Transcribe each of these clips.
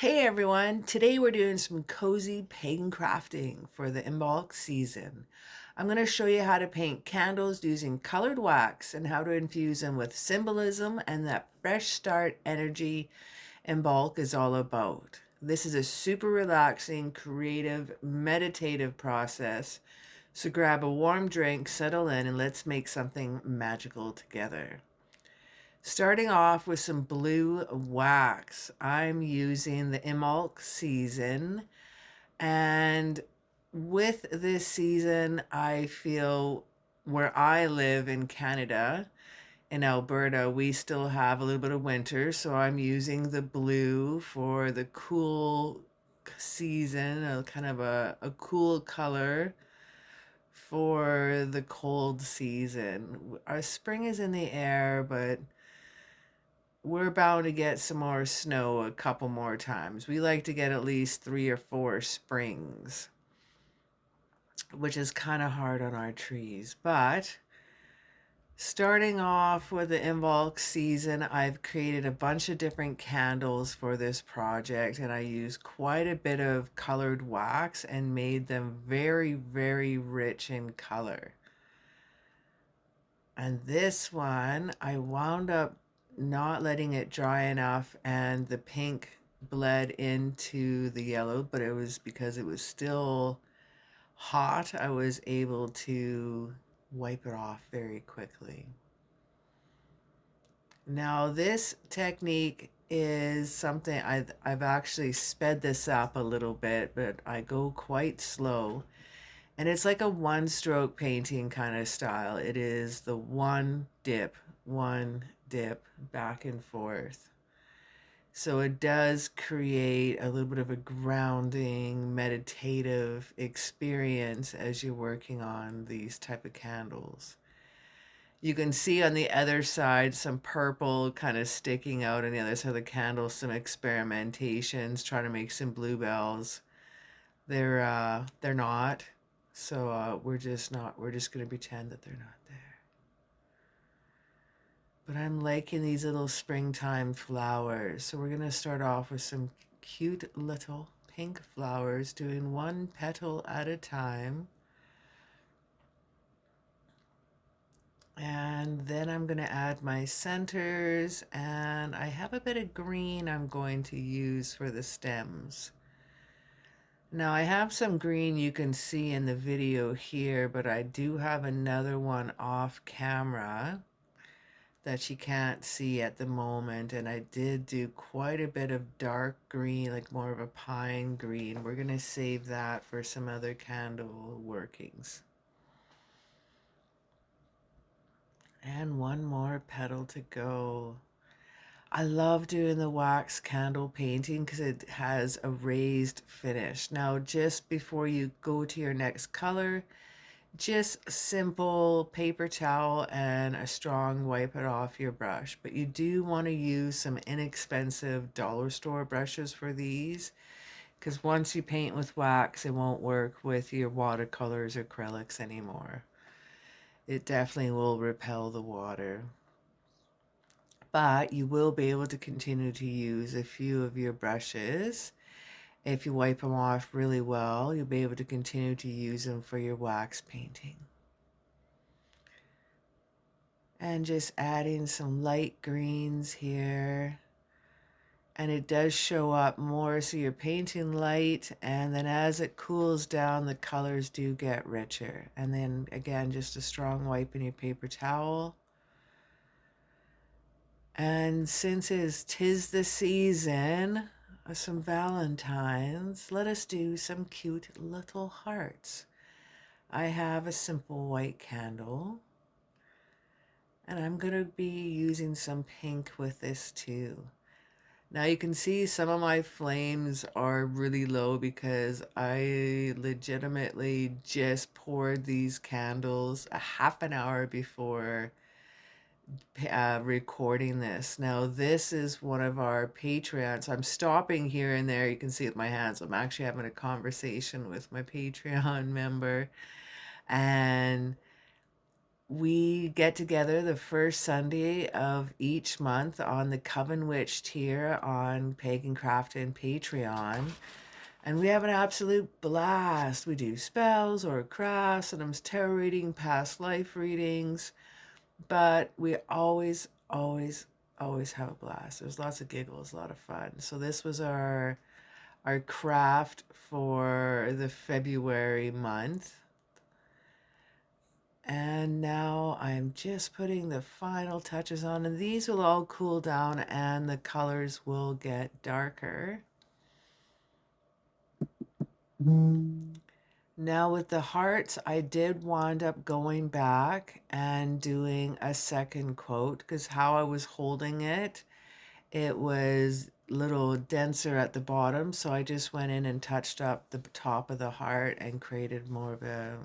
Hey everyone, today we're doing some cozy pagan crafting for the Imbolc season. I'm going to show you how to paint candles using colored wax and how to infuse them with symbolism and that fresh start energy Imbolc is all about. This is a super relaxing, creative, meditative process. So grab a warm drink, settle in, and let's make something magical together. Starting off with some blue wax. I'm using the Imbolc season, and with this season, I feel where I live in Canada, in Alberta, we still have a little bit of winter, so I'm using the blue for the cool season, a kind of a cool color for the cold season. Our spring is in the air, but we're bound to get some more snow a couple more times. We like to get at least 3 or 4 springs, which is kind of hard on our trees. But starting off with the Imbolc season, I've created a bunch of different candles for this project, and I used quite a bit of colored wax and made them very, very rich in color. And this one, I wound up not letting it dry enough, and the pink bled into the yellow, but it was because it was still hot. I was able to wipe it off very quickly. Now, this technique is something I've actually sped this up a little bit, but I go quite slow. And it's like a one stroke painting kind of style. It is the one dip, back and forth. So it does create a little bit of a grounding, meditative experience as you're working on these type of candles. You can see on the other side some purple kind of sticking out on the other side of the candle, some experimentations, trying to make some bluebells. They're not. So we're just going to pretend that they're not there. But I'm liking these little springtime flowers. So we're going to start off with some cute little pink flowers, doing one petal at a time. And then I'm going to add my centers, and I have a bit of green I'm going to use for the stems. Now I have some green you can see in the video here, but I do have another one off camera that you can't see at the moment, and I did do quite a bit of dark green, like more of a pine green. We're gonna save that for some other candle workings. And one more petal to go. I love doing the wax candle painting because it has a raised finish. Now, just before you go to your next color, just simple paper towel and a strong wipe it off your brush. But you do want to use some inexpensive dollar store brushes for these, because once you paint with wax, it won't work with your watercolors or acrylics anymore. It definitely will repel the water. But you will be able to continue to use a few of your brushes. If you wipe them off really well, you'll be able to continue to use them for your wax painting. And just adding some light greens here. And it does show up more, so you're painting light, and then as it cools down, the colors do get richer. And then again, just a strong wipe in your paper towel. And since it's 'tis the season of some Valentines, let us do some cute little hearts. I have a simple white candle, and I'm going to be using some pink with this too. Now you can see some of my flames are really low because I legitimately just poured these candles a half an hour before recording this. Now this is one of our Patreons. I'm stopping here and there. You can see with my hands. I'm actually having a conversation with my Patreon member, and we get together the first Sunday of each month on the Coven Witch tier on Pagan Crafting Patreon. And we have an absolute blast. We do spells or crafts, sometimes tarot reading, past life readings, but we always have a blast. There's lots of giggles, a lot of fun. So this was our craft for the February month. And now I'm just putting the final touches on, and these will all cool down and the colors will get darker. Now with the hearts, I did wind up going back and doing a second quote because how I was holding it, it was a little denser at the bottom. So I just went in and touched up the top of the heart and created more of a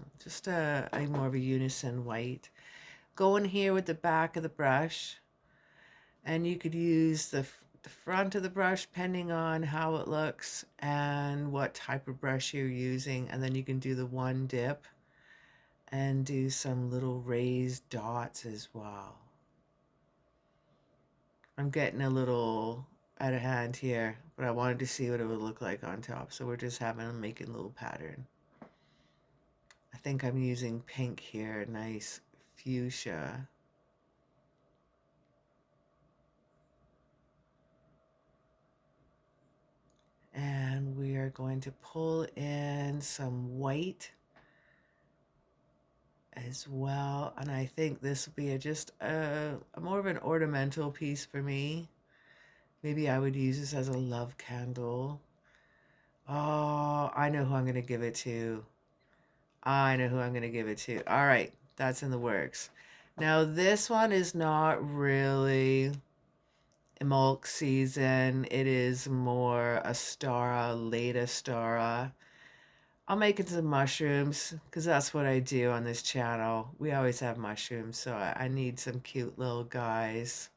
more of a unison white. Go in here with the back of the brush, and you could use the front of the brush depending on how it looks and what type of brush you're using, and then you can do the one dip and do some little raised dots as well. I'm getting a little out of hand here, but I wanted to see what it would look like on top, so we're just making a little pattern. I think I'm using pink here, nice fuchsia. And we are going to pull in some white as well. And I think this will be just a more of an ornamental piece for me. Maybe I would use this as a love candle. Oh, I know who I'm going to give it to. I know who I'm going to give it to. All right, that's in the works. Now, this one is not really Imbolc season. It is more Astara, late Astara. I'm making some mushrooms because that's what I do on this channel. We always have mushrooms, so I need some cute little guys.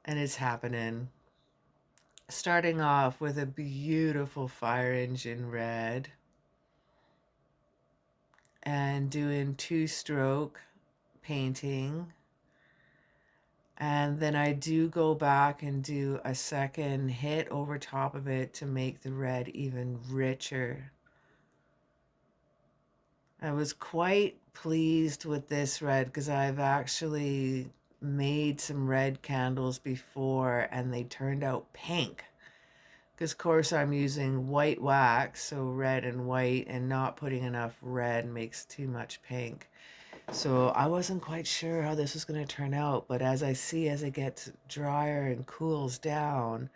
And it's happening. Starting off with a beautiful fire engine red and doing two-stroke painting. And then I do go back and do a second hit over top of it to make the red even richer. I was quite pleased with this red because I've actually made some red candles before and they turned out pink. Because of course I'm using white wax, so red and white, and not putting enough red makes too much pink. So I wasn't quite sure how this was going to turn out, but as it gets drier and cools down,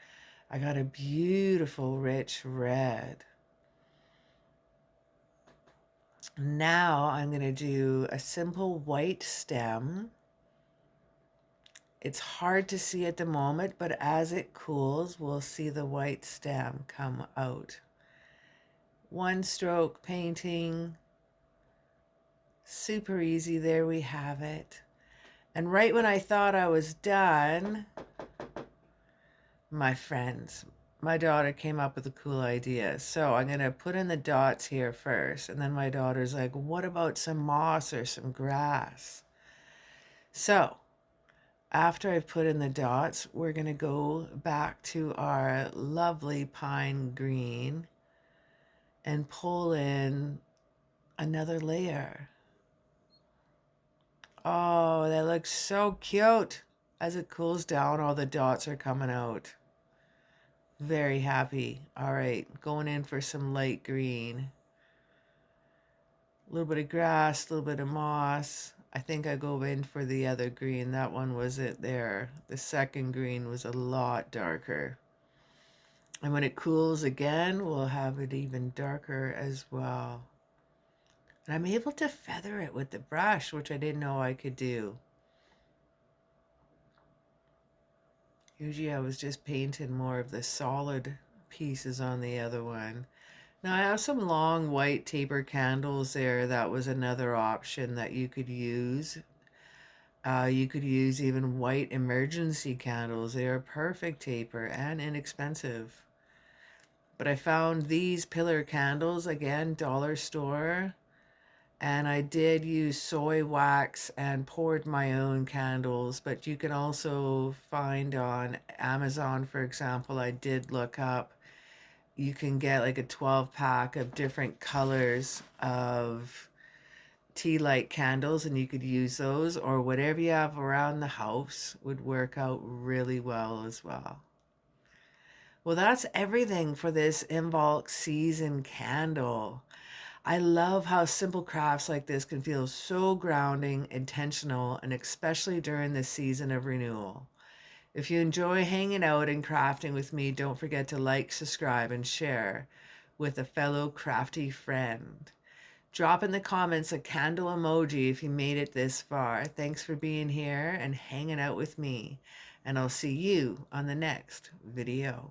I got a beautiful rich red. Now I'm going to do a simple white stem. It's hard to see at the moment, but as it cools, we'll see the white stem come out. One stroke painting, super easy. There we have it. And right when I thought I was done, my friends, my daughter came up with a cool idea. So I'm going to put in the dots here first. And then my daughter's like, what about some moss or some grass? So after I've put in the dots, we're going to go back to our lovely pine green and pull in another layer. Oh, that looks so cute. As it cools down, all the dots are coming out. Very happy. All right, going in for some light green. A little bit of grass, a little bit of moss. I think I go in for the other green. That one was it there. The second green was a lot darker. And when it cools again, we'll have it even darker as well. And I'm able to feather it with the brush, which I didn't know I could do. Usually I was just painting more of the solid pieces on the other one. Now I have some long white taper candles there. That was another option that you could use. You could use even white emergency candles. They are perfect taper and inexpensive. But I found these pillar candles, again, dollar store. And I did use soy wax and poured my own candles, but you can also find on Amazon, for example, I did look up, you can get like a 12 pack of different colors of tea light candles, and you could use those, or whatever you have around the house would work out really well as well. Well, that's everything for this Imbolc season candle. I love how simple crafts like this can feel so grounding, intentional, and especially during this season of renewal. If you enjoy hanging out and crafting with me, don't forget to like, subscribe, and share with a fellow crafty friend. Drop in the comments a candle emoji if you made it this far. Thanks for being here and hanging out with me. And I'll see you on the next video.